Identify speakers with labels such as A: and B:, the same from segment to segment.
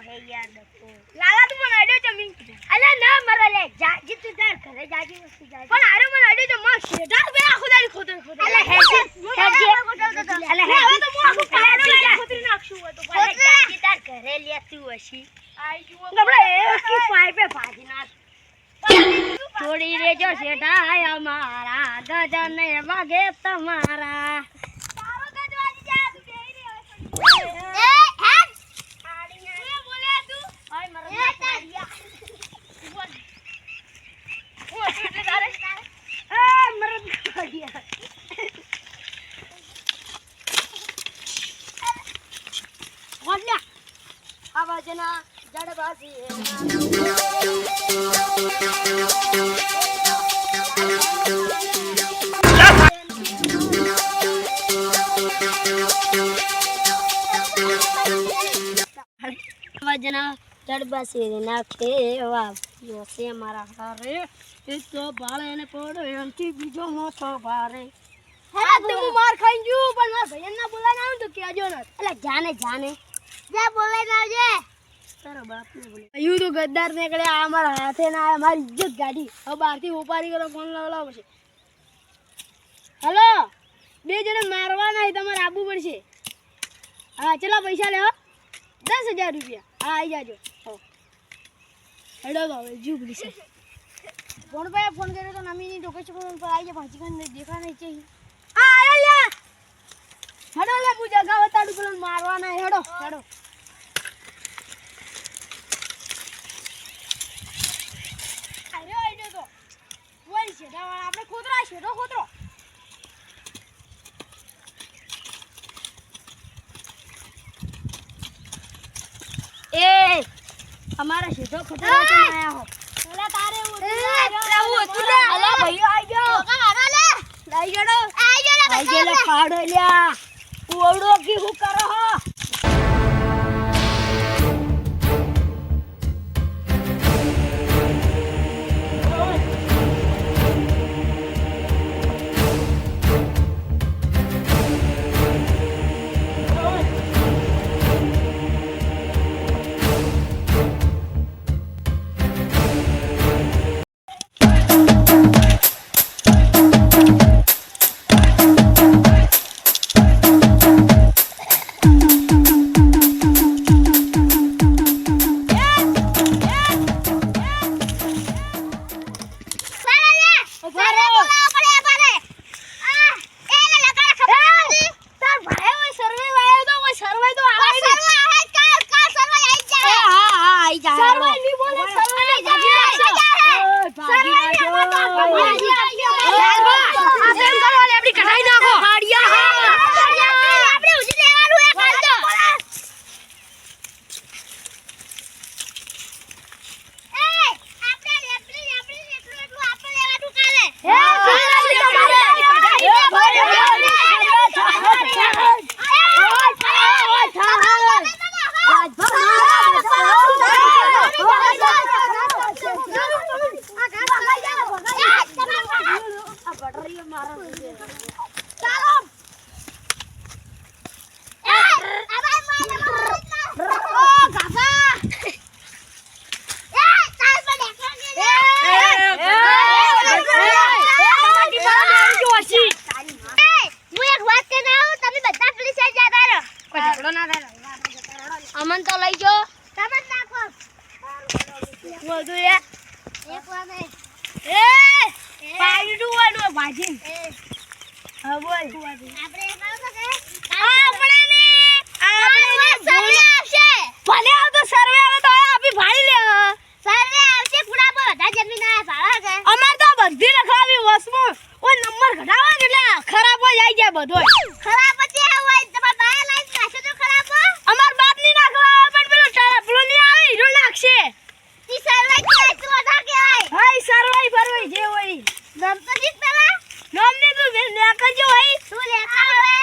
A: હે યાર ડકો લાલા તું મને આડ્યો જમી અલા ના મરે લે જાજી તું તાર ઘરે જાજી વસ્તુ જાજી પણ આરે મને આડ્યો તો માં શેઢા બે આખો દાડી ખોતર અલા હેજી અલા હે હવે તો મો આખો પાડો ખોતરી નાખશું તો પણ જાજી તાર ઘરે લેતું હશી આઈ જુઓ ગબડા એકી પાઇપે ભાજી નાખ થોડી રેજો શેઠા અમારા ગજને વાગે તમારા તારો ગજ વાજી જા તું બેહી રે એ હેડ આડી ને બોલે તું ઓય મરદ તારિયા બોલ ઓ એટલે તારે એ મરદ તારિયા બોલ્યા આવાજના જડબાજી વજના જડબાસી નાખે વા જોસે મારા હારે એક તો ભાળે ને પડો એમથી બીજો મોટો ભારે હા તો હું માર ખાઈ જુ પણ માર ભૈયા ના બોલાને આવું તો કેજો ન એટલે જાને જાને જા બોલાઈને આવજે તારો બાપ ને બોલે યુ તો ગદ્દાર નીકળે આ મારા હાથે ના આ મારી ઇજ્જત ગાડી હવે બહારથી ઉપાડી કરો ફોન લાવલાવ છે હેલો બે જણે મારવાના છે તમારે આબુ પડશે હા ચલા પૈસા લે 10,000 રૂપિયા હા આવી જાજો હેડો તો હવે જુબલી છે ફોન પર ફોન કર્યો તો નમીની લોકેશન પર આવી જાય પહોંચી ગઈ દેખા નહીં છે આ આયો લે હેડો લે હું જગા બતાડું પેલો મારવાના હેડો હેડો આયો તો બોલ છે દાવા આપણે ખોતરા છે તો ખોતરો ए हमारा शीधो खतरा से आया हो चला तारे वो अला भैया आ गयो का मारा ले लई गड़ो आ गेलो फाड़ लिया ओड़ो की हु करो हो अमन तो लई जो समझ नाखो वो दो ये एक वाने ए पाडू वाडो भाजी हां बोल આપણે કાવ કે આપણે ને સર્વે આવશે ભલે આવ તો સર્વે આવે તો આપી ભાડી લે સર્વે આવશે પૂરા બધા જમીન આ ભાડા કે અમાર તો બધી રખાવી વસમો ઓ નંબર ઘટાવા એટલે ખરાબ હોય જાય જાય બધો ખરાબ પછી હોય તમાર બાય લાઈન નાખે તો ખરાબ અમાર બાપ ની નાખવા પણ પેલો પેલો ની આવે હીરો નાખશે ઈ સર્વે કે તો વધા કે આય હાય સર્વે ફરવે જે હોય નામ તો જીત પેલા નામ ને તું લેખા જો હોય તું લેખા હવે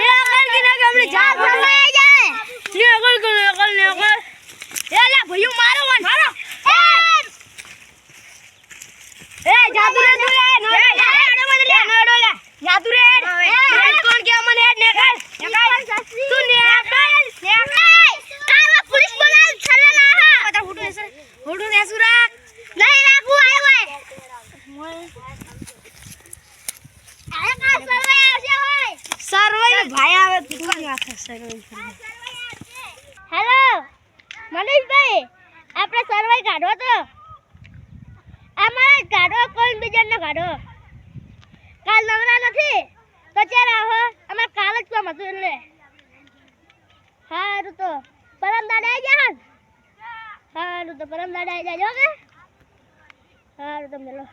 A: લેખા કે ના ગમડી જા ફરવા જાય લેખલ કે લેખલ એ લે ભઈઓ મારો વન મારો એ જાદુ રે તું લે નડો લે જાદુ રે કોણ કે હેલો મનીષભાઈ, આપણે સર્વે કાઢો તો અમારે કાઢો, કોઈ બીજાને કાઢો. કાલ નવરા નથી તો ચાલ આવો, અમારે કાલ જ કામ હતું એટલે. સારું તો પરમ દાડે આવી જા. સારું તો પરમ દાડે આવી જાજો કે. સારું તો મેલો.